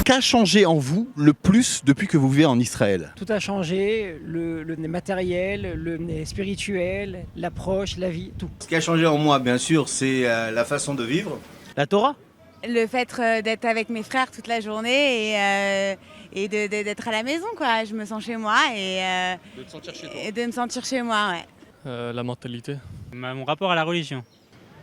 Qu'a changé en vous le plus depuis que vous vivez en Israël? Tout a changé, le matériel, le spirituel, l'approche, la vie, tout. Ce qui a changé en moi, bien sûr, c'est la façon de vivre. La Torah? Le fait d'être avec mes frères toute la journée et d'être à la maison, quoi. Je me sens chez moi De te sentir chez toi. et de me sentir chez moi, ouais. La mentalité. Mon rapport à la religion.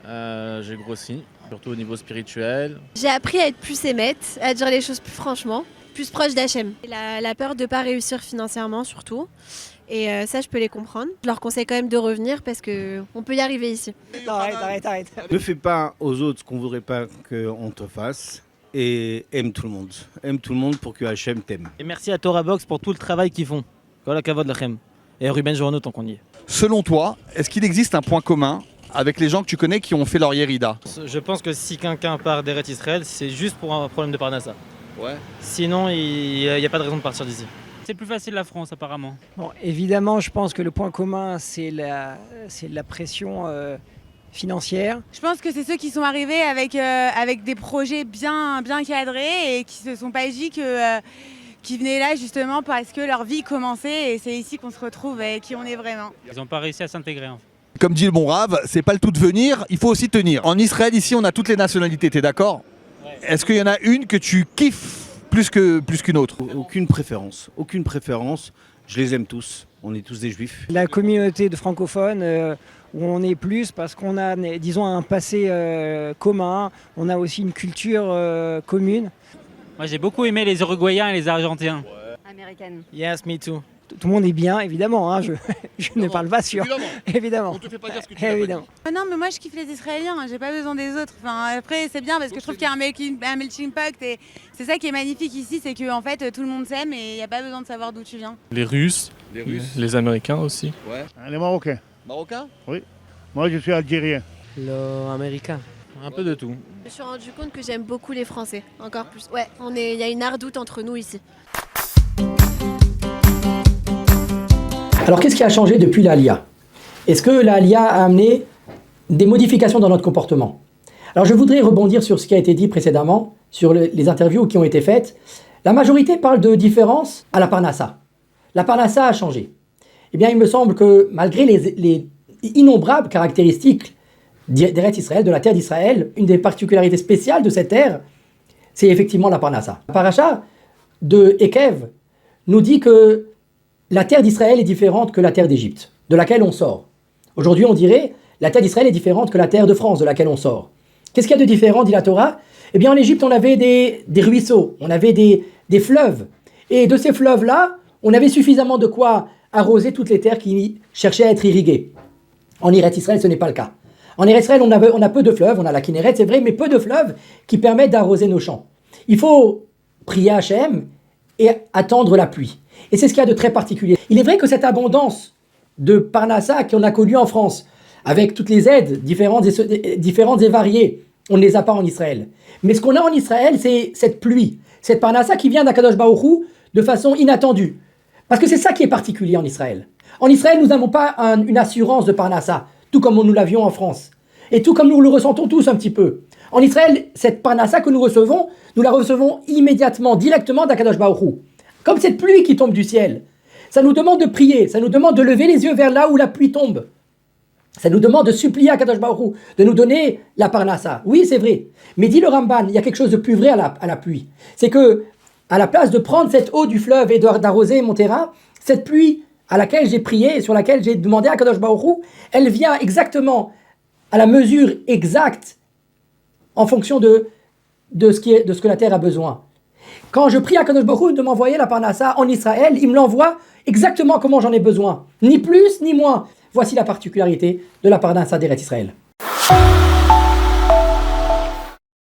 J'ai grossi, surtout au niveau spirituel. J'ai appris à être plus émette, à dire les choses plus franchement, plus proche d'Hachem. La peur de ne pas réussir financièrement surtout. Et ça, je peux les comprendre. Je leur conseille quand même de revenir parce qu'on peut y arriver ici. Arrête. Ne fais pas aux autres ce qu'on ne voudrait pas qu'on te fasse. Et aime tout le monde. Aime tout le monde pour que Hachem t'aime. Et merci à Torah Box pour tout le travail qu'ils font. Kol hakavod lachem. Et Ruben Journeau tant qu'on y est. Selon toi, est-ce qu'il existe un point commun avec les gens que tu connais qui ont fait leur Yérida? Je pense que si quelqu'un part d'Eretz Israël, c'est juste pour un problème de Parnassa. Ouais. Sinon, il n'y a pas de raison de partir d'ici. C'est plus facile la France apparemment. Bon, évidemment, je pense que le point commun, c'est la pression financière. Je pense que c'est ceux qui sont arrivés avec des projets bien cadrés et qui se sont pas dit qui venaient là justement parce que leur vie commençait et c'est ici qu'on se retrouve et qui on est vraiment. Ils n'ont pas réussi à s'intégrer en fait. Comme dit le bon Rav, c'est pas le tout de venir, il faut aussi tenir. En Israël, ici, on a toutes les nationalités, t'es d'accord? Ouais. Est-ce qu'il y en a une que tu kiffes plus qu'une autre? Aucune préférence. Aucune préférence. Je les aime tous. On est tous des juifs. La communauté de francophones, où on est plus parce qu'on a, disons, un passé commun, on a aussi une culture commune. Moi j'ai beaucoup aimé les Uruguayens et les Argentins. Américaine. Yes, me too. Tout le monde est bien, évidemment, hein, je ne parle pas sur... Évidemment. te fait pas dire ce que Évidemment. Non mais moi je kiffe les Israéliens, j'ai pas besoin des autres. Enfin, après c'est bien parce que je trouve qu'il y a un melting pot et c'est ça qui est magnifique ici, c'est que en fait tout le monde s'aime et il n'y a pas besoin de savoir d'où tu viens. Les Russes, les Américains aussi. Ouais. Les Marocains. Marocain? Moi, je suis algérien. L'américain. Un peu de tout. Je me suis rendu compte que j'aime beaucoup les Français, encore plus. Ouais, il y a une ardoute entre nous ici. Alors qu'est-ce qui a changé depuis l'Aliyah? Est-ce que l'Aliyah a amené des modifications dans notre comportement? Alors je voudrais rebondir sur ce qui a été dit précédemment, sur les interviews qui ont été faites. La majorité parle de différence à la Parnassa. La Parnassa a changé. Eh bien il me semble que malgré les innombrables caractéristiques d'Eretz Israël, de la terre d'Israël, une des particularités spéciales de cette terre, c'est effectivement la Parnassa. La paracha de Ekev nous dit que la terre d'Israël est différente que la terre d'Égypte, de laquelle on sort. Aujourd'hui, on dirait la terre d'Israël est différente que la terre de France, de laquelle on sort. Qu'est-ce qu'il y a de différent, dit la Torah? Eh bien, en Égypte, on avait des ruisseaux, on avait des fleuves. Et de ces fleuves-là, on avait suffisamment de quoi arroser toutes les terres qui cherchaient à être irriguées. En Eretz Israël, ce n'est pas le cas. En Eretz Israël, on a peu de fleuves, on a la Kinneret, c'est vrai, mais peu de fleuves qui permettent d'arroser nos champs. Il faut prier à Hachem et attendre la pluie. Et c'est ce qu'il y a de très particulier. Il est vrai que cette abondance de Parnassa qu'on a connue en France, avec toutes les aides différentes et variées, on ne les a pas en Israël. Mais ce qu'on a en Israël, c'est cette pluie, cette Parnassa qui vient d'Akadosh Baruch Hu de façon inattendue. Parce que c'est ça qui est particulier en Israël. En Israël, nous n'avons pas une assurance de Parnassa, tout comme nous l'avions en France. Et tout comme nous le ressentons tous un petit peu. En Israël, cette Parnassa que nous la recevons immédiatement, directement d'Akadosh Baruch Hu. Comme cette pluie qui tombe du ciel. Ça nous demande de prier, ça nous demande de lever les yeux vers là où la pluie tombe. Ça nous demande de supplier à Kadosh Baruch Hu, de nous donner la Parnassa. Oui, c'est vrai. Mais dit le Ramban, il y a quelque chose de plus vrai à la pluie. C'est que, à la place de prendre cette eau du fleuve et d'arroser mon terrain, cette pluie à laquelle j'ai prié et sur laquelle j'ai demandé à Kadosh Baruch Hu, elle vient exactement à la mesure exacte en fonction de ce que la terre a besoin. Quand je prie à Kadosh Baruch Hu de m'envoyer la Parnassa en Israël, il me l'envoie exactement comment j'en ai besoin. Ni plus, ni moins. Voici la particularité de la Parnassa d'Eretz Israël.